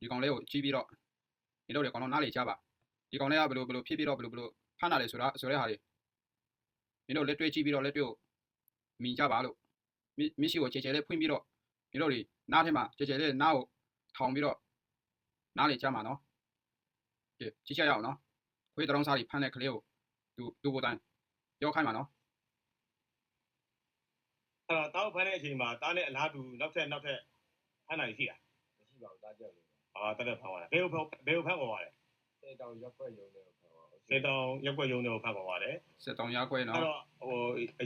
ဒီကောင်လေးကိုကြည့်ပြီးတော့ဒီလိုတွေကောင်တော့နားလေကြပါဒီကောင်လေးကဘယ်လိုဖြစ်ပြီးတော့ဘယ်လိုဖမ်းလာလဲဆိုတဲ့ဟာတွေဒီလိုလက်တွေ့ကြည့်ပြီးတော့လက်တွေ့ကိုမြင်ကြပါလို့မျက်စိကိုခြေလေးဖွင့်ပြီးတော့ဒီလိုတွေနားထဲမှာခြေလေးနားကိုထောင်ပြီးတော့နားလေကြမှာနော်ကြည့်ကြရအောင်နော်ခွေးတရောင်းစားတွေဖမ်းတဲ့ကလေးကိုသူကိုတိုင်ပြောခိုင်းမှာနော်အဲ့တော့တောက်ဖမ်းတဲ့အချိန်မှာတားနဲ့အလားတူနောက်ထပ်ဖမ်းတာရှိတာမရှိပါဘူးတားကြောက်လို့တက်ဖမ်းသွားတယ်ဘယ်ကိုဖမ်းသွားလဲစေတောင်ရက်ွက်ရုံနဲ့ဖမ်းသွားစေတောင်ရက်ွက်ရုံနဲ့ဖမ်းသွားတယ်စေတောင်ရက်ွက်နော်အဲ့တော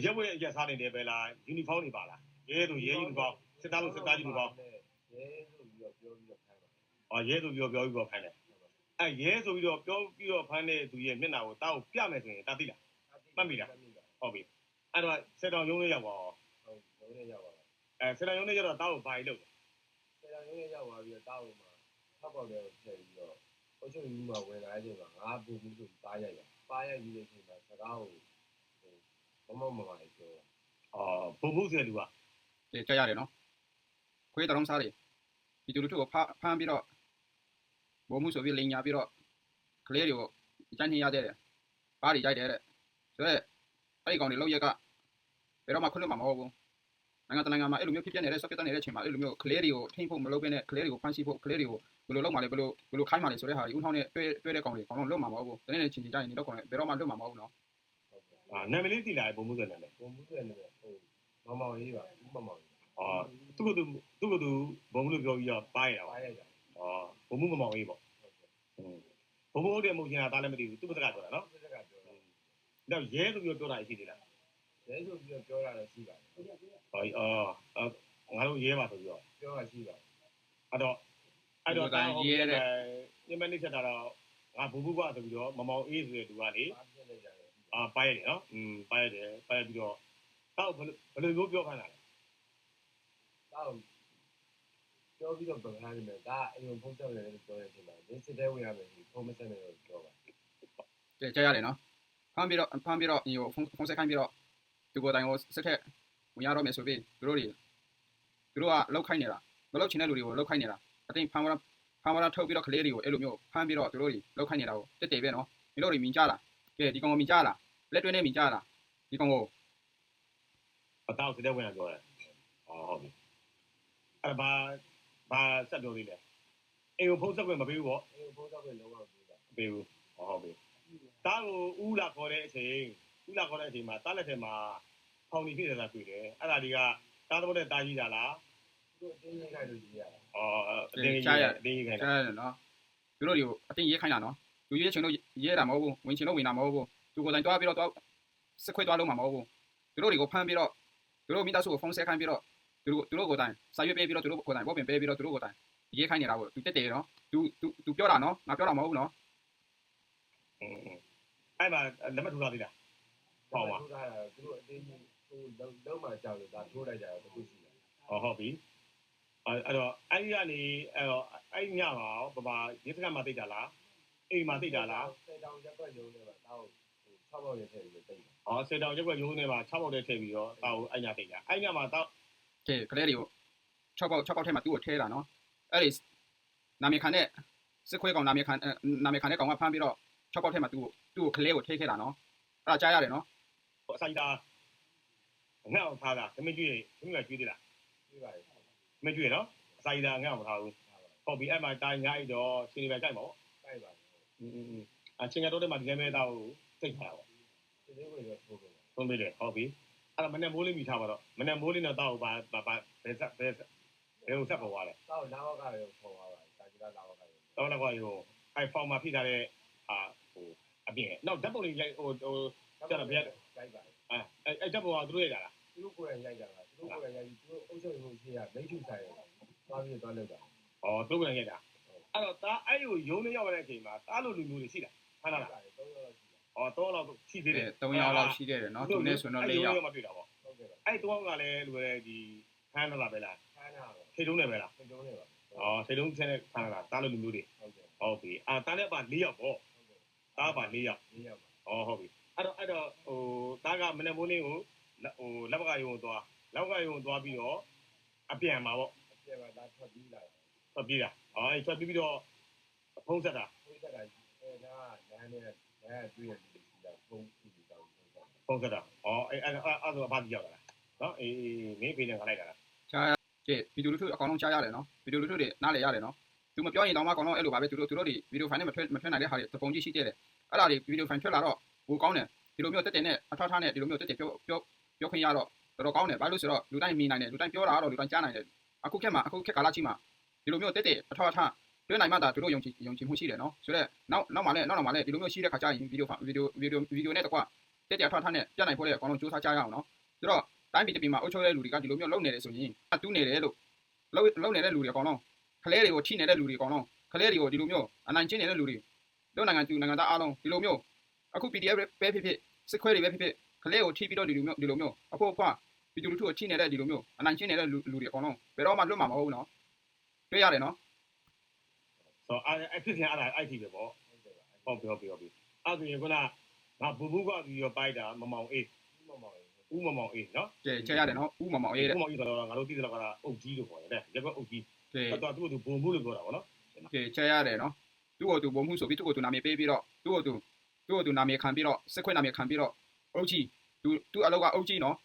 ့ရက်ွက်ရက်စားနေတယ်ပဲလားယူနီဖောင်းတွေပါလားရဲယူနီဖောင်းစစ်သားယူနီဖောင်းရဲဆိုပြီးတော့ပြောပြီးတော့ဖမ်းတယ်ရဲဆိုပြီးတော့ပြောပြီးတော့ဖမ်းတယ်ရဲဆိုပြီးတော့ပြောပြီးတော့ဖမ်းတဲ့သူရဲ့မျက်နှာကိုတားကိုပြမယ်ဆိုရင်တားသိလားမှတ်မိလားဟုတ်ပြီအဲ့တော့စေတောင်ရုံးလေးရောက်ပါဟုတ်ရုံးလေးရောက်ပါစေတောင်ရုံးလေးရောက်တော့တားကိုဘာကြီးလုပ်စေတောင်ရုံးလေးရောက်သွားပြီးတော့တားကိုမှထောက်ပေါက်တယ်ထည့်ပြီးတော့အုပ်ချုပ်ရေးမှဝင်လာတဲ့အချိန်မှာငါပူမှုဆိုပါရိုက်ပြီးတဲ့အချိန်မှာစကားကိုမမလေးပြောဘုံမှုဆိုတဲ့လူကကြားရတယ်နော်ခွေးတရောင်းစားတွေဒီလူတို့ကိုဖမ်းပြီးတော့ဘုံမှုဆိုပြီးလိန်ညာပြီးတော့ကလေးတွေကိုကြမ်းနှင်းရတဲ့ပါးတွေကြိုက်တယ်တဲ့ဆိုတော့အဲ့ဒီကောင်တွေလောက်ရက်ကဘယ်တော့မှခွင့်လွှတ်မှာမဟုတ်ဘူးနိုင်ငံတနိုင်ငံမှာအဲ့လိုမျိုးဖြစ်ပြနေတဲ့ဆော့ပြတ်နေတဲ့အချိန်မှာအဲ့လိုမျိုးကလေးတွေကိုထိန်းဖို့မလုပ်ဘဲနဲ့ကလေးတွေကိုဖမ်းဆီးဖို့ကလေးတွေကိုဘယ်လိုလုပ်မှလဲဘယ်လိုခိုင်းမှလဲဆိုတဲ့ဟာတွေဥထောင်းနဲ့တွဲတဲ့ကောင်တွေကောင်လုံးလွတ်မှာမဟုတ်ဘူးတနေ့ချင်းကြရင်ဒီတော့ကောင်တွေဘယ်တော့မှလွတ်မှာမဟုတ်ဘူးနော်နာမည်လေးသိလာဘုံမှုဆိုတဲ့နာမည်ဘုံမှုဆိုတဲ့နာမည်မောင်မောင်လေးပါဦးမောင်မောင်သူ့ကိုသူဘုံမှုလို့ပြောပြီးတော့ပါရတာပါရတာဘုံမှုမောင်လေးပေါ့ဘုံမှုဟုတ်တဲ့မဟုတ်ချင်တာလည်းမသိဘူးသူ့ပစကားပြောတာနော်ပစကားပြောတာတော့ရဲဆိုပြီးတော့ပြောတာရှိသေးလားရဲဆိုပြီးတော့ပြောတာလည်းရှိပါတယ်ငါတို့ရဲပါဆိုပြီးတော့ပြောတာရှိပါတယ်အဲ့တော့ရဲတဲ့ညမနေချက်တာတော့ငါဘုံမှုကဆိုပြီးတော့မောင်အေးဆိုတဲ့သူကလေပါရတယ်နော်ပါရတယ်ပြီးတော့တောက်ဘယ်လိုမျိုးပြောခိုင်းတာလဲတောက်ပြောပြီးတော့ပြောခိုင်းတယ်ဒါအရင်ဖုန်းဆက်တယ်လို့ပြောတဲ့အချိန်မှာဒီစစ်တဲဝင်ရမယ်ဒီဖုန်းမဆက်နဲ့လို့ပြောပါကြားရတယ်နော်ဖမ်းပြီးတော့ဖုန်းဆက်ခိုင်းပြီးတော့သူကိုတိုင်ကိုစစ်ထက်ဝင်ရတော့မယ်ဆိုပြီးသူတို့ကလောက်ခိုင်းနေတာမလောက်ချင်တဲ့လူတွေကိုလောက်ခိုင်းနေတာအတင်းဖမ်းမထုတ်ပြီးတော့ကလေးတွေကိုအဲ့လိုမျိုးဖမ်းပြီးတော့သူတို့တွေလောက်ခိုင်းနေတာကိုတက်ပဲနော်ဒီလိုတွေမြင်ကြလားကဲဒီကောင်ကိုမြင်ကြလားလက်တွဲနဲ့မြင်ကြလားဒီကောင်ကိုတောက်စစ်တဲ့ဝင်ရပြောတယ်ဟုတ်ပြီအဲ့ဘာဆက်ပြောသေးလဲအိမ်ကိုဖုန်းဆက်ခွင့်မပေးဘူးပေါ့အိမ်ကိုဖုန်းဆက်ခွင့်လုံးဝမပေးဘူးဟုတ်ပြီတားကိုဦးလာခေါ်တဲ့အချိန်မှာတားလက်ထဲမှာဖောင်နေဖြစ်နေတာတွေ့တယ်အဲ့ဒါတွေကတားတော့တဲ့တားကြီးတာလားသူအတင်းရေးခိုင်းလို့ကြီးရတာအတင်းရေးခိုင်းတာနော်သူတို့တွေကိုအတင်းရေးခိုင်းတာနော်သူရေးချင်လို့ရေးတာမဟုတ်ဘူးဝင်ချင်လို့ဝင်တာမဟုတ်ဘူးသူကိုယ်တိုင်တွားပြီးတော့စစ်ခွေးတွားလို့မှာမဟုတ်ဘူးသူတို့တွေကိုဖမ်းပြီးတော့သူတို့မိသားစုကိုဖုန်းဆက်ခိုင်းပြီးတော့သူတို့ကိုယ်တိုင်စာရွက်ပေးပြီးတော့သူတို့ကိုယ်တိုင်ဘောပင်ပေးပြီးတော့သူတို့ကိုယ်တိုင်ရေးခိုင်းနေတာပေါ့သူတက်တယ်နော်သူပြောတာနော်ငါပြောတာမဟုတ်ဘူးနော်အဲ့မှာလက်မထိုးထားသေးလားဟောပါထိုးထားတာသူတို့အတင်းကြီးလုံးမှကြောက်လို့ဒါထိုးလိုက်ကြတာတခုရှိတယ်ဟုတ်ပြီအဲ့တော့အဲ့ဒီကနေအဲ့ညမှာဘာရေစကမှာတိတ်တာလားအိမ်မှာတိတ်တာလားစေတောင်ရက်ွက်ရုံးနဲ့ပါတောက်6ပေါက်ရထည့်ပြီးတိတ်စေတောင်ရက်ွက်ရုံးနဲ့ပါ6ပေါက်တည်းထည့်ပြီးတော့တောက်အဲ့ညတိတ်တာအဲ့ညမှာတောက်ကလေးတွေကို6ပေါက်ထဲမှာသူ့ကိုထဲတာနော်အဲ့ဒီနာမည်ခံတဲ့စစ်ခွေးကောင်နာမည်ခံတဲ့ကောင်ကဖမ်းပြီးတော့6ပေါက်ထဲမှာသူ့ကိုကလေးကိုထဲခဲ့တာနော်အဲ့ဒါကြားရတယ်နော်အဆိုင်တာငါ့ကိုထားတာသမီးကျွေးသေးလားကျွေးပါရဲ့မကျွေးနော်အဆိုင်တာငါ့ကိုထားဘူးဟုတ်ပြီအဲ့မှာတိုင်းငါ့အိတော့ရှင်နေပဲကြိုက်ပါ့ကြိုက်ပါအချင်းကတော့တဲ့မှာဒီနေ့မဲတော့စိတ်ထားပါဒီနေ့ကိုရထိုးတယ်ဟုတ်ပြီဟုတ်ပြီအဲ့မနဲ့မိုးလေးမိထားပါတော့မနဲ့မိုးလေးတော့တောက်ဘာဘယ်ကိုဆက်ပေါ်သွားလဲတောက်လာဝကရေပေါ်သွားပါတာကြီးလာဝကရေတောက်လာဝကရေအဲ့ဖောင်မှာဖိထားတဲ့အပြင်နောက်ဓာတ်ပုံလေးရိုက်ကျတော့ဗျာရိုက်ပါအဲ့ဓာတ်ပုံကသူတို့ရိုက်တာလားသူတို့ကိုယ်တိုင်ရိုက်တာသူတို့ကိုယ်တိုင်ရိုက်ပြီးသူတို့အုပ်ချုပ်ရေးရှိရမိတ်ဆွေဆိုင်သွားပြီးတော့လောက်တာသူတို့ကိုယ်တိုင်ရိုက်တာအဲ့တော့တားအဲ့ကိုရုံးလေးရောက်တဲ့အချိန်မှာတားလိုလူမျိုးတွေရှိတာမှန်လား3ယောက်ရှိ3လောက်ရှိသေးတယ်3ယောက်လောက်ရှိခဲ့တယ်နော်သူနဲ့ဆိုတော့4ယောက်မတွေ့တာပေါ့ဟုတ်ကဲ့အဲ့3ယောက်ကလည်းလူတွေဒီခန်းလာပဲလားခန်းလာထိတ်တုံးနေပဲလားထိတ်တုံးနေပါထိတ်တုံးဆင်းနေခန်းလာတားလိုလူမျိုးတွေဟုတ်ပြီတားလည်းပါ4ယောက်ပေါ့တားပါ4ယောက်ပါဟုတ်ပြီအဲ့တော့တားကမနေ့မိုးလင်းကိုလက်ပကယုံသွားပြီးတော့အပြန်မှာပေါ့အပြန်မှာဒါထွက်ပြီးလာထွက်ပြေးတာ ထွက်ပြီးတော့ဖုံးဆက်တာ ဘုရားကနားနဲ့တွေ့ရတယ်ဒီကဖုန်းကြည့်တော့ ဖုံးဆက်တာအဲ့ဆိုအဖကြီးရောက်လာနော်အေးမင်းဖေးနဲ့ငါလိုက်တာ ကြည့်ဗီဒီယိုလူထုအကောင်လုံးချရတယ်နော်ဗီဒီယိုလူထုတွေနားလေရတယ်နော်သူမပြောရင်တော့မှအကောင်လုံးအဲ့လိုပါပဲသူတို့တွေဗီဒီယိုဖိုင်နဲ့မထွက်နိုင်တဲ့ဟာတွေတပုံကြီးရှိတဲ့အဲ့ဒါတွေဗီဒီယိုဖိုင်ထွက်လာတော့ဘူကောင်းတယ်ဒီလိုမျိုးတက်တဲ့နဲ့အထောက်ထားနဲ့ဒီလိုမျိုးတက်ပြောခွင့်ရတော့တော်ကောင်းတယ်ဘာလို့ဆိုတော့လူတိုင်းမိနိုင်တယ်လူတိုင်းပြောတာတော့လူတိုင်းကြားနိုင်တယ်အခုခက်ကာလကြီးမှာဒီလိုမျိုးတက်အထောက်အထားတွေ့နိုင်မှသာသူတို့ယုံကြည်မှုရှိတယ်နော်ဆိုတော့နောက်မှလည်းဒီလိုမျိုးရှိတဲ့ခါကျရင်ဗီဒီယိုနဲ့တကွတက်အထောက်အထားနဲ့ပြနိုင်ဖို့လည်းအကောင်လုံးစူးစမ်းကြရအောင်နော်ဆိုတော့တိုင်းပြည်မှာအုပ်ချုပ်တဲ့လူတွေကဒီလိုမျိုးလုပ်နေတယ်ဆိုရင်တူးနေတယ်လို့လုပ်နေတဲ့လူတွေအကောင်လုံးကလေးတွေကိုထိနေတဲ့လူတွေအကောင်လုံးကလေးတွေကိုဒီလိုမျိုးအနိုင်ကျင့်နေတဲ့လူတွေတို့နိုင်ငံသားအားလုံးဒီလိုမျိုးအခု PDF ပဲဖြစ်ဖြစ်စစ်ခွဲတွေပဲဖြစ်ဖြစ်ကလေးကိုထိပြီးတော့ဒီလိုမျိုးအဖို့ခွာဗီဒီယိုလူထုကိုထိနေတဲ့ဒီလိုမျိုးအနိုင်ကျင့်နေတဲ့လူတွေအကောင်လုံးဘယ်တော့မှလွတ်မှာမဟုတ်ဘူးနော်တွေ့ရတယ်နော် ဆိုအဲ့ဖြစ်စဉ်အဲ့ဒီပဲပေါ့ဟုတ်ပြီအဲ့ဆိုရင်ခုနငါဘူကပြီးတော့ပိုက်တာမမောင်အေးဦးမမောင်အေးနော် ကျဲရတယ်နော်ဦးမောင်အေးတဲ့ ဦးမောင်အေးဆိုတော့ငါတို့သိတယ်လို့ကအုပ်ကြီးလို့ခေါ်တယ်ရက်ကအုပ်ကြီးတော်သူ့ဘူမှုလို့ပြောတာပေါ့နော် ကျဲရတယ်နော်သူ့ကိုသူဘုံမှုဆိုပြီးသူ့ကိုသူနာမည်ပေးပြီးတော့သူ့ကိုသူနာမည်ခံပြီးတော့စစ်ခွင့်နာမည်ခံပြီးတော့အုပ်ကြီးသူအလောက်က အုပ်ကြီးနော်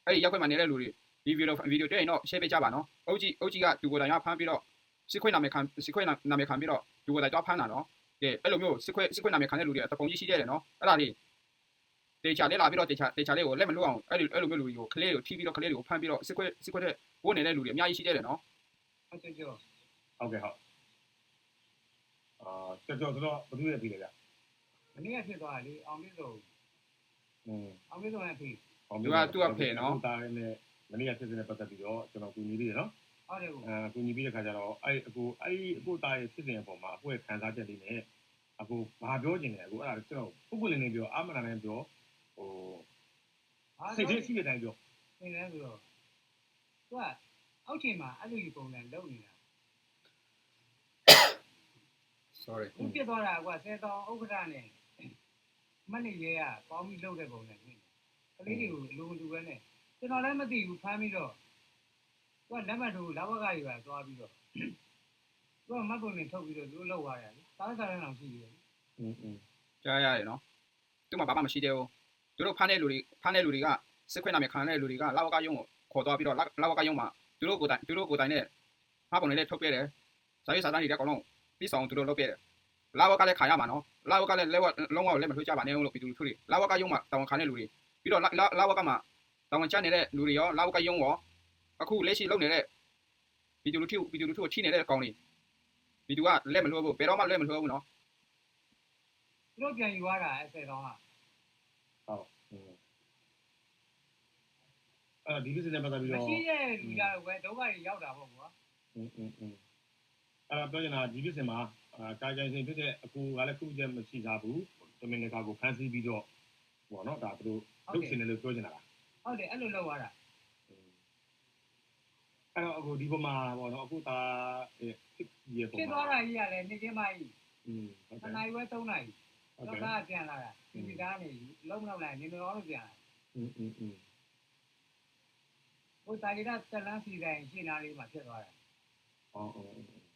အဲ့ဒီရက်ခွင့်မှာနေတဲ့လူတွေဒီဗီဒီယိုတွေ့ရင်တော့ share ပေးကြပါနော်အုပ်ကြီးကသူကိုယ်တိုင်ကဖမ်းပြီးတော့စစ်ခွင့်နာမည်ခံပြီးတော့သူကိုယ်တိုင်တော့ဖမ်းတာနော်ကဲအဲ့လိုမျိုးစစ်ခွင့်နာမည်ခံတဲ့လူတွေကတပုံကြီးရှိကြတယ်နော်အဲ့ဒါလေးတေချာလေးလာပြီးတော့တေချာလေးကိုလက်မလွတ်အောင်အဲ့လိုမျိုးလူတွေကိုကလေးကိုထိပြီးတော့ကလေးတွေကိုဖမ်းပြီးတော့စစ်ခွင့်တဲ့ဝိုးနေတဲ့လူတွေအများကြီးရှိကြတယ်နော် ဟုတ်ကဲ့ဟုတ်ကျော်တော့ဘယ်သူရဲ့ပြီးလဲဗျ မနေ့ကဖြစ်သွားတယ်လေအောင်လေးဆိုအောင်လေးဆိုရဲ့ဖေး သူကဖေနော် တားနဲ့မနေ့ကဖြစ်နေတဲ့ပတ်သက်ပြီးတော့ကျွန်တော်ကူညီပြီးတယ်နော် ဟုတ်တယ်ကို ကူညီပြီးတဲ့ခါကျတော့အဲ့အခုတားရဲ့ဖြစ်စဉ်အပေါ်မှာအခုရဲ့ခံစားချက်လေးနဲ့အခုဘာပြောချင်လဲအခုအဲ့ဒါကျွန်တော်ပုဂ္ဂိုလ်လေးပြောအာမနာနဲ့ပြောဟိုစိတ်ထဲရှိတဲ့အတိုင်းပြော သင်လဲဆိုတော့သူကအောက်ချိန်မှာအဲ့လိုကြီးပုံစံလုပ်နေတာ sorry သူပြစ်သွားတာကဆယ်တောင်ဥက္ကဋ္ဌနဲ့မနေ့ရဲကပေါင်းပြီးလုပ်တဲ့ပုံစံဖြစ်နေကလေးတွေကိုအလိုမတူပဲနဲ့ကျွန်တော်လည်းမသိဘူးဖမ်းပြီးတော့သူကလက်မှတ်ထိုးလာဘကကြီးပါသွားပြီးတော့သူကမတ်ပုံနဲ့ထုတ်ပြီးတော့သူလောက်သွားတယ်လေသားစားရအောင်ရှိတယ် ကြားရတယ်နော်သူမှဘာမှမရှိသေးဘူးသူတို့ဖမ်းတဲ့လူတွေကစစ်ခွင့်နာမည်ခံတဲ့လူတွေကလာဝကရုံးကိုခေါ်သွားပြီးတော့လာဝကရုံးမှာသူတို့ကိုယ်တိုင်နဲ့ဖားပုံလေးထုတ်ပြတယ်စာရေးစာတမ်းတွေအကုန်လုံးပြီးဆောင်သူတို့လုပ်ပြတယ်လာဝကလည်းခါရမှာနော်လာဝကလည်းလုံးဝလက်မထွေးကြပါနဲ့လို့ပြည်သူလူထုတွေလာဝကရုံးမှာတောင်းခံတဲ့လူတွေပြီးတော့လာဝကမှာတောင်းချနေတဲ့လူတွေရောလာဝကရုံးရောအခုလက်ရှိလုပ်နေတဲ့ပြည်သူလူထုကိုထိနေတဲ့ကောင်တွေပြည်သူကလက်မလွှဲဘူးဘယ်တော့မှလက်မလွှဲဘူးနော် သူတို့ပြန်ယူသွားတာဆယ်တောင်က အဲ့ဒီလိုစနေပတ်သက်ပြီး မ တော့ ရှိတဲ့လူကြတော့ပဲဒုက္ခတွေရောက်တာပေါ့ကွာ အဲ့တော့ပြောချင်တာဒီလိုစင်မှာကာယကံရှင်ဖြစ်တဲ့အကူကလည်းခုချက်မရှိသားဘူးတမင်တကာကိုဖမ်းဆီးပြီးတော့ပေါ့နော်ဒါသူတို့လုပ်ရှင်တယ်လို့ပြောချင်တာလား ဟုတ်တယ်အဲ့လိုလုပ်သွားတာ အဲ့တော့အခုဒီပေါ်မှာပေါ့နော်အခုဒါဖြစ်ပေါ် ဖြစ်သွားတာကြီးကလည်းနေ့ချင်းပိုင်း ဟုတ် ခ ကဲ့ ဏရွယ်3နာရီ ဟုတ် တော့ ကဲ့ ကပြန်လာတာဒီကားနေလုံးမလောက်နိုင်နေနေအောင်လို့ပြန်လာဟိုတာဂီတာတက်လန်းစီတိုင်းရှင်းသားလေးမှာဖြစ်သွားတာ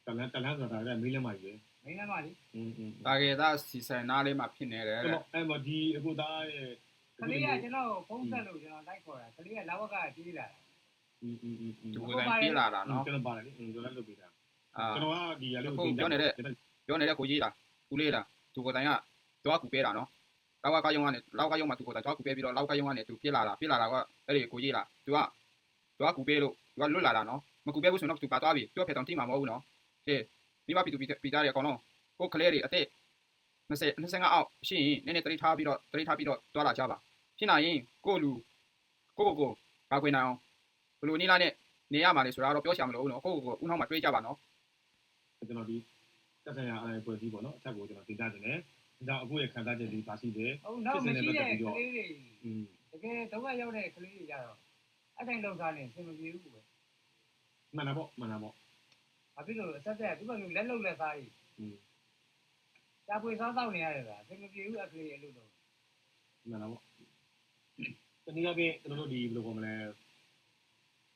တလန်းဆိုတာလည်းမီးလက်မကြီး မင်းလည်းမလေး တာကေတာစီဆိုင်နာလေးမှာဖြစ်နေတယ် အဲ့မဒီအခုသားရဲ့ ကလေးကကျွန်တော်ဖုန်းဆက်လို့ကျွန်တော်လိုက်ခေါ်တာကလေးကလာဝကပြေးလာတာ သူကလည်းပြေးလာတာနော် ကျွန်တော်ပါတယ်ကျွန်တော်လည်းလုပ်ပေးတာ အာ ကျွန်တော်ကဒီရလေး ကိုပြောနေတဲ့ကိုကြီးလားဦးလေးလားသူကိုတိုင်ကတော့ကူပေးတာနော်လောက်ကရုံမှာသူကိုတိုင်တော့ကူပေးပြီးတော့လောက်ကရုံကနေသူပြေးလာတာကအဲ့ဒီကိုကြီးလားသူကကူပေးလို့သူကလွတ်လာတာနော်မကူပေးဘူးဆိုတော့သူပါသွားပြီသူကဖက်တောင်တိမှာမဟုတ်ဘူးနော်ကဲမိဘပြည်သားတွေအကောင်လုံးကိုကလေးတွေအသက်25အောက်ရှိရင်နည်းနည်းတရိထားပြီးတော့တွားလာကြပါဖြစ်နိုင်ရင်ကိုလူကိုဘာခွေနိုင်အောင်ဘလို့နီးလာနဲ့နေရမှာလေဆိုတော့ပြောချင်မလို့နော်ကိုဦးနှောင်းမှာတွေးကြပါနော် ကျွန်တော်ဒီတက်ဆိုင်ရာအဲ့ပွဲကြီးပေါ့နော်အချက်ကိုကျွန်တော်တင်ပြနေတယ်ဒါအခုရဲ့ခံစားချက်လေးပါရှိတယ် ဟုတ်နောက်မရှိတဲ့ကလေးတွေတကယ်ဒုက္ခရောက်တဲ့ကလေးတွေကြတော့အဲ့တိုင်းလောက်သားနေစင်မပြေဘူးပဲ မှန်တာပေါ့ ဘာဖြစ်လို့အဆက်ဆက်သူကလက်လုံလက်သားကြီးရှားပွေစားတော့နေရတယ်ဗျာစင်မပြေဘူးအကလေးရဲ့လို့တော့ မှန်တာပေါ့တနည်းအားဖြင့်ကျွန်တော်တို့ဒီဘယ်လိုခေါ်မလ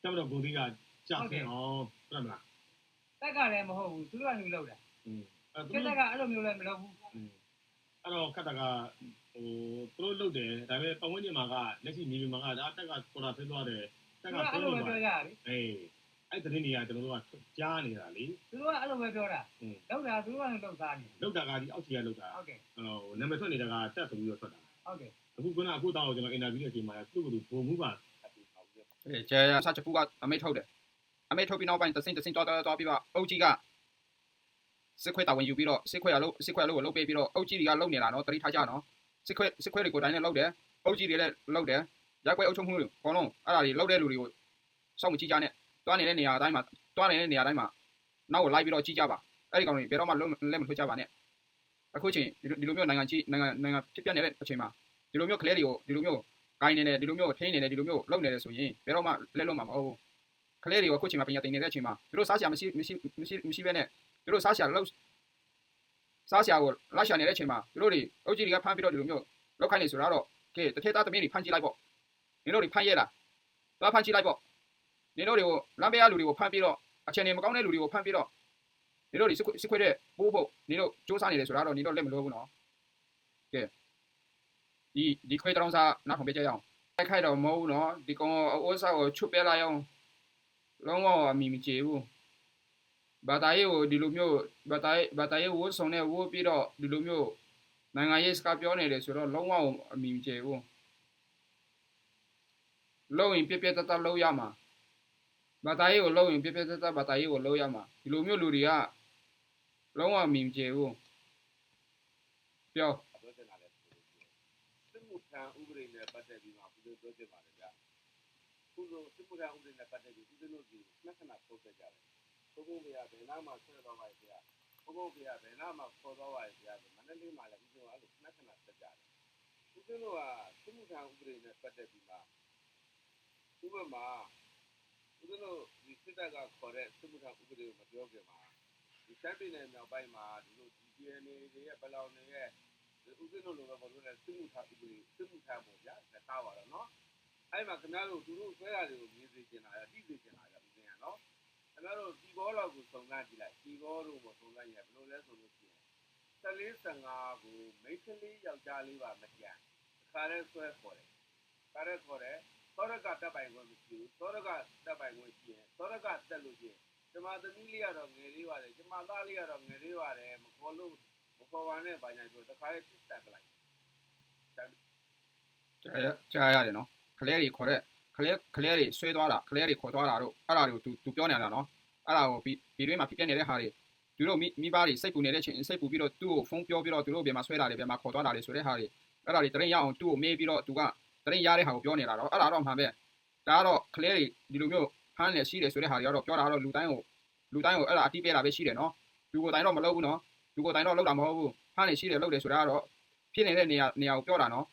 ဲကျမတို့ဂိုလ်ကြီးကကြာဆင်းအောင်ဟုတ်မလား က်ကလည်းမဟုတ်ဘူးသူတို့ကလူလောက်တာ အဲ့ စစ်တပ်ကအဲ့လိုမျိုးလည်းမလုပ်ဘူး အဲ့တော့ခတ်တကသူတို့လုပ်တယ်ဒါပေမဲ့ပတ်ဝန်းကျင်မှာကလက်ရှိနေပြည်မှာကဒါတက်ကခေါ်တာဖြစ်သွားတယ်တ သူ က်က တို့ကအဲ့လိုပဲပြောကြတာလေ အဲ့သတင်းတွေကကျွန်တော်တို့ကကြားနေတာလေ သူတို့ကအဲ့လိုပဲပြောတာလောက်တာသူတို့ကလည်းလောက်သားနေ လောက်တာကဒီအောက်ခြေကလောက်တာ ဟုတ်ကဲ့ နာမည်ထွက်နေတာကတက်ဆိုပြီးတော့ထွက်တာ ဟုတ်ကဲ့ အခုတောင်းကျွန်တော်အင်တာဗျူးရဲ့အချိန်မှာသူ့ကိုယ်ဘုံမှုပါအတူအောင်ပြ ကျဲဆာချပူကအမိတ်ထုတ်တယ်အမိတ်ထုတ်ပြီးနောက်ပိုင်းတစင်းတွားပြီးတော့အုတ်ကြီးကစစ်ခွဲတာဝန်ယူပြီးတော့စစ်ခွဲအလုပ်ကိုလုပ်ပေးပြီးတော့အုတ်ကြီးတွေကလုပ်နေတာနော်တတိထားကြနော်စစ်ခွဲတွေကိုတိုင်းနဲ့လုပ်တယ်အုတ်ကြီးတွေလည်းလုပ်တယ်ရက်ကွဲအုတ်ချုံမှုတွေအကုန်လုံးအဲ့ဒါတွေလုပ်တဲ့လူတွေကိုစောင့်မကြည့်ကြနဲ့တွားနေတဲ့နေရာတိုင်းမှာနောက်ကိုလိုက်ပြီးတော့ကြည့်ကြပါအဲ့ဒီကောင်တွေဘယ်တော့မှလက်မထွက်ကြပါနဲ့အခုချိန်ဒီလိုမျိုးနိုင်ငံဖြစ်ပြနေတဲ့အချိန်မှာဒီလိုမျိုးကလေးတွေကိုဒီလိုမျိုးဂိုင်းနေတယ်ဒီလိုမျိုးထိန်းနေတယ်ဒီလိုမျိုးလုပ်နေတယ်ဆိုရင်ဘယ်တော့မှလက်လွတ်မှာမဟုတ်ဘူးကလေးတွေကိုအခုချိန်မှာပညာသင်နေတဲ့အချိန်မှာသူတို့စားစရာမရှိဘဲနဲ့သူတို့စားစရာကိုလိုက်ရှာနေတဲ့အချိန်မှာသူတို့တွေအုတ်ကြီးတွေကဖမ်းပြီးတော့ဒီလိုမျိုးလောက်ခိုင်းနေဆိုတော့ကဲတစ်ထက်သားသမီးတွေဖမ်းကြည့်လိုက်ပေါ့နင်တို့တွေဖမ်းရဲလားသွားဖမ်းကြည့်လိုက်ပေါ့နင်တို့တွေကိုလမ်းဘေးကလူတွေကိုဖမ်းပြီးတော့အခြေအနေမကောင်းတဲ့လူတွေကိုဖမ်းပြီးတော့နင်တို့တွေစစ်ခွဲတဲ့ပိုးဖို့နင်တို့စူးစမ်းနေတယ်ဆိုတော့နင်တို့လက်မလို့ဘူးနော်ကဲဒီခွဲတောင်းစားနောက်ထုံပေးကြရအောင်တိုက်ခိုက်တော့မဟုတ်ဘူးနော်ဒီကောင်အိုးစားကိုချွတ်ပေးလိုက်အောင်လုံးဝအမိမကျေဘူးဘာသာရေးကိုဒီလိုမျိုးဘာသာရေးဝတ်ဆောင်နဲ့ဝတ်ပြီးတော့ဒီလိုမျိုးနိုင်ငံရေးစကားပြောနေတယ်ဆိုတော့လုံးဝအမိမကျေဘူးလုံးရင်ပြပြတတ်လုံးရမှာဘာသာရေးကိုလုံးရင်ပြပြတတ်ဘာသာရေးကိုလုံးရမှာဒီလိုမျိုးလူတွေကလုံးဝအမိမကျေဘူးပြောပြောချင်တာလဲစစ်မှုထမ်းဥပဒေနဲ့ပတ်သက်ပြီးမှဘယ်လိုပြောချင်ပါလဲဗျာခုလိုစစ်မှုထမ်းဥပဒေနဲ့ပတ်သက်ပြီးဦးဇင်းတို့ဒီနှစ်ခဏထုတ်ခဲ့ကြတယ်ဘုံဘုံကဘယ်နာမှဆွဲသွားပါရဲ့ဗျာဘုံဘုံကဘယ်နာမှခေါ်သွားပါရဲ့ဗျာမန္တလေးမှာလည်းဦးဇင်းကအဲ့လိုနှစ်ခဏဆက်ကြတယ်ဦးဇင်းတို့ကစစ်မှုထမ်းဥပဒေနဲ့ပတ်သက်ပြီးမှဥပမာဦးဇင်းတို့ဒီစစ်တပ်ကခေါ်တဲ့စစ်မှုထမ်းဥပဒေကိုမပြောခင်မှာဒီစက်ပြည်နယ်မြောက်ပိုင်းမှာဒီလို DNA တွေရဲ့ဘလောင်တွေရဲ့ဦးဇင်းတို့လိုပဲပေါ့လို့လည်းစစ်မှုထမ်းဥပဒေစစ်မှုထမ်းပေါ့ဗျာလက်ထားပါတော့နော်အဲ့မှာခင်ဗျားတို့သူတို့ဆွဲရတယ်ကိုမြင်စေချင်တာရသိစေချင်တာရဦးဇင်းကနော်ခင်ဗျားတို့ဒီဘောလောက်ကိုစုံစမ်းကြည့်လိုက်ဒီဘောတို့ကိုစုံစမ်းရဘယ်လိုလဲဆိုလို့ရှိရင်14-15ကိုမိတ်ကလေးယောက်ျားလေးပါမကြံခါရဲဆွဲခေါ်တယ်ခါရဲခေါ်တယ်သောရကတပ်ပိုင်ခွင့်မရှိဘူးသောရကတပ်ပိုင်ခွင့်ရှိရင်သောရကတက်လို့ရှိရင်ကျမသမီးလေးကတော့ငယ်လေးပါတယ်ကျမသားလေးကတော့ငယ်လေးပါတယ်မခေါ်လို့မခေါ်ပါနဲ့ဘာညာဆိုတခါရဲပြစ်တက်ပလိုက်ကြားရတယ်နော်ကလေးတွေခေါ်တဲ့ကလေးတွေဆွဲသွားတာကလေးတွေခေါ်သွားတာတို့အဲ့ဒါတွေကိုသူပြောနေတာနော်အဲ့ဒါကိုဒီတွင်းမှာဖြစ်ပြနေတဲ့ဟာတွေသူတို့မိဘတွေစိတ်ပူနေတဲ့ချိန်စိတ်ပူပြီးတော့သူ့ကိုဖုန်းပြောပြီးတော့သူတို့ဘယ်မှာဆွဲတာလဲဘယ်မှာခေါ်သွားတာလဲဆိုတဲ့ဟာတွေအဲ့ဒါတွေတရင်ရအောင်သူ့ကိုမေးပြီးတော့သူကတရင်ရတဲ့ဟာကိုပြောနေတာတော့အဲ့ဒါတော့မှန်ပဲဒါကတော့ကလေးတွေဒီလိုမျိုးဖမ်းနေရှိတယ်ဆိုတဲ့ဟာတွေကတော့ပြောတာတော့လူတိုင်းကိုအဲ့ဒါအတိပေးတာပဲရှိတယ်နော်လူကိုတိုင်းတော့မလုပ်ဘူးနော်လူကိုတိုင်းတော့လုပ်တာမဟုတ်ဘူးဖမ်းနေရှိတယ်လုပ်တယ်ဆိုတာကတော့ဖြစ်နေတဲ့နေရာကိုပြောတာနော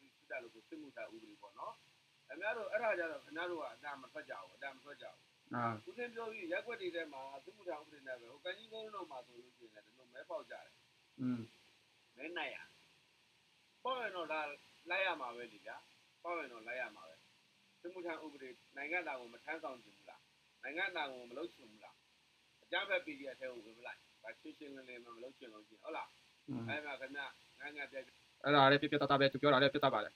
်ဒီစစ်တပ်လို့ကိုစစ်မှုထမ်းဥပဒေပေါ့နော်ခင်ဗျားတို့အဲ့ဒါကြတော့ခင်ဗျားတို့ကအတမထွက်ကြဘူးဦးစင်းပြောပြီးရက်ွက်တွေထဲမှာစစ်မှုထမ်းဥပဒေနဲ့ပဲဟိုကန်ကြီးကုန်းလုံးမှာဆိုလို့ရှိရင်လည်းဒီလိုမဲပေါက်ကြတယ်မဲနိုင်ရပေါ့ရင်တော့ဒါလိုက်ရမှာပဲဒီဗျာပေါ့ရင်တော့လိုက်ရမှာပဲစစ်မှုထမ်းဥပဒေနိုင်ငံသားကိုမထမ်းဆောင်ချင်ဘူးလားနိုင်ငံသားကိုမလုပ်ချင်ဘူးလားအကြမ်းဖက်ပြည်ရဲ့အထဲကိုဝင်ပလိုက်ဗာရှင်းလင်းမလုပ်ချင်လို့ရှိရင်ဟုတ်လားအဲ့မှာခင်ဗျာနိုင်ငံပြအဲ့ဒါလည်းပြတတ်ပဲသူပြောတာလည်းပြတတ်ပါတယ်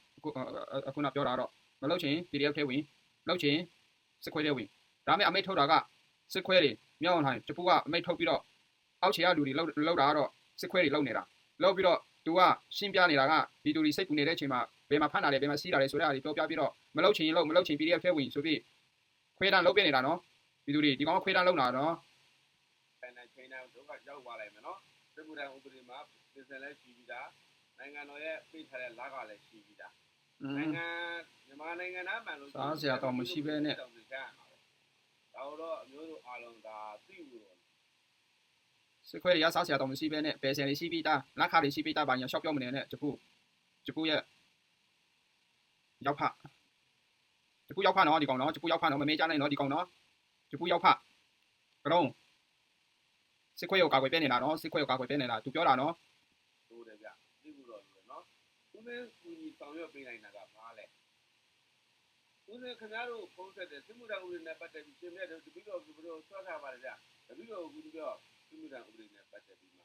အခုနပြောတာတော့မလုပ်ချင် PDF ထဲဝင်လုပ်ချင်စစ်ခွဲထဲဝင်ဒါမဲ့အမိတ်ထုတ်တာကစစ်ခွဲတွေမြောက်အောင်ထိုင်တပူကအမိတ်ထုတ်ပြီးတော့အောက်ခြေကလူတွေလောက်တာကတော့စစ်ခွဲတွေလောက်နေတာလောက်ပြီးတော့သူကရှင်းပြနေတာကဒီတူတွေစိတ်ပူနေတဲ့အချိန်မှာဘယ်မှာဖမ်းတာလဲဘယ်မှာစီးတာလဲဆိုတဲ့အားတွေပြောပြပြီးတော့မလုပ်ချင်ရင်မလုပ်ချင် PDF ထဲဝင်ဆိုပြီးခွဲတန်းလုပ်ပြနေတာနော်ဒီတူတွေဒီကောင်ခွဲတန်းလုပ်တာနော်ချိန်တိုင်းဒုက္ခရောက်သွားလိုက်မယ်နော်စစ်မှုထမ်းဥပဒေမှာပြည်စင်လဲရှိပြီးသားနိုင်ငံတော်ရဲ့ဖိထားတဲ့လကလည်းရှိပြီးသားနိုင်ငံမြန်မာနိုင်ငံသားမှန်လို့စားစရာတော့မရှိပဲနဲ့ဒါတော့အမျိုးတို့အားလုံးဒါသိလို့စစ်ခွဲရစားစရာတော့မရှိပဲနဲ့ပယ်ဆယ်လေးရှိပြီးသားလက်ခါလေးရှိပြီးသားဘာညာရှောက်ပြောမနေနဲ့တပူရဲ့ရောက်ဖတပူရောက်ဖနော်ဒီကောင်နော်တပူရောက်ဖနော်မမေးကြနိုင်နော်ဒီကောင်နော်တပူရောက်ဖကတော့စစ်ခွဲကိုကာကွယ်ပေးနေတာနော်စစ်ခွဲကိုကာကွယ်ပေးနေတာသူပြောတာနော်ဟုတ်တယ်ဗျသိဘူးတော့လို့နော်ဦးမင်းကူညီဆောင်ရွက်ပေးနိုင်တာကဘာလဲ ဦးစင်ခင်ဗျားတို့ဖုန်းဆက်တယ်စစ်မှုထမ်းဥပဒေနဲ့ပတ်သက်ပြီးရှင်မြတ်တို့တပည့်တော်ဘယ်လိုဆွတ်ထားပါလဲဗျတပည့်တော်ကူပြောစစ်မှုထမ်းဥပဒေနဲ့ပတ်သက်ပြီးမှ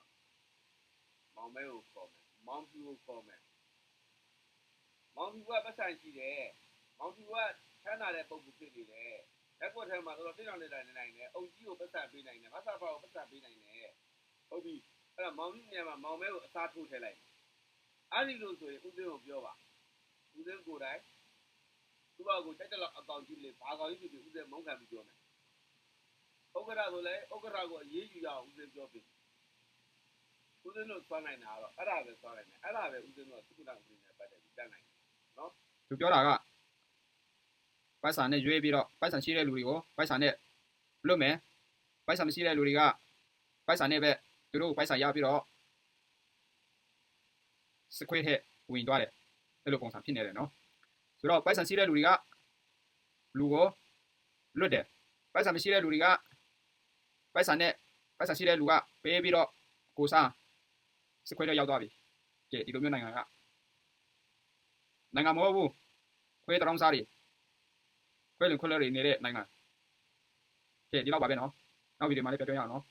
မောင်မဲကိုခေါ်မယ်မောင်ပြူကိုခေါ်မယ်မောင်ပြူကပတ်ဆိုင်ရှိတယ်မောင်ပြူကထမ်းလာတဲ့ပုံစံဖြစ်နေတယ်လက်ကွက်ထဲမှာတော့တိတောင်နေတာနေနိုင်တယ်အုပ်ကြီးကိုပတ်ဆိုင်ပေးနိုင်တယ်မဆာဖောက်ကိုပတ်ဆိုင်ပေးနိုင်တယ်ဟုတ်ပြီအဲ့ဒါမောင်ပြူနေရာမှာမောင်မဲကိုအစားထိုးထည့်လိုက်အဲ့ဒီလိုဆိုရင်ဦးစင်ကိုပြောပါဦးစင်ကိုယ်တိုင်သူ့ဘာကိုတိုက်တက်လောက်အကောင်ကြီးလေဘာကောင်ကြီးဖြစ်ပြီးဦးစင်မုန်းခံပြီးပြောမယ်ဥက္ကရာဆိုလဲဥက္ကရာကိုအေးအေးယူရအောင်ဦးစင်ပြောပြီးဦးစင်တို့ဆွမ်းနိုင်တာတော့အဲ့ဒါပဲဆွမ်းနိုင်တယ်အဲ့ဒါပဲဦးစင်တို့သုတ္တံဦးစင်နဲ့ပတ်သက်ပြီးတတ်နိုင်တယ်နော် သူပြောတာကပိုက်ဆံနဲ့ရွေးပြီးတော့ပိုက်ဆံရှိတဲ့လူတွေကိုပိုက်ဆံနဲ့လွတ်မယ်ပိုက်ဆံမရှိတဲ့လူတွေကပိုက်ဆံနဲ့ပဲသူတို့ပိုက်ဆံရပြီးတော့စခွေးထက်ဝင်သွားတယ်အဲ့လိုပုံစံဖြစ်နေတယ်နော်ဆိုတော့ပိုက်ဆံရှိတဲ့လူတွေကလူကိုလွတ်တယ်ပိုက်ဆံမရှိတဲ့လူတွေကပိုက်ဆံရှိတဲ့လူကပေးပြီးတော့ကိုစားစခွေးထက်ရောက်သွားပြီကြည့်ဒီလိုမျိုးနိုင်ငံမဟုတ်ဘူးခွေးတရောင်းစားတွေခွဲလင်ခွဲလတွေနေတဲ့နိုင်ငံကဲဒီလောက်ပါပဲနော်နောက်ဗီဒီယိုမှာလည်းပြောပြရအောင်နော်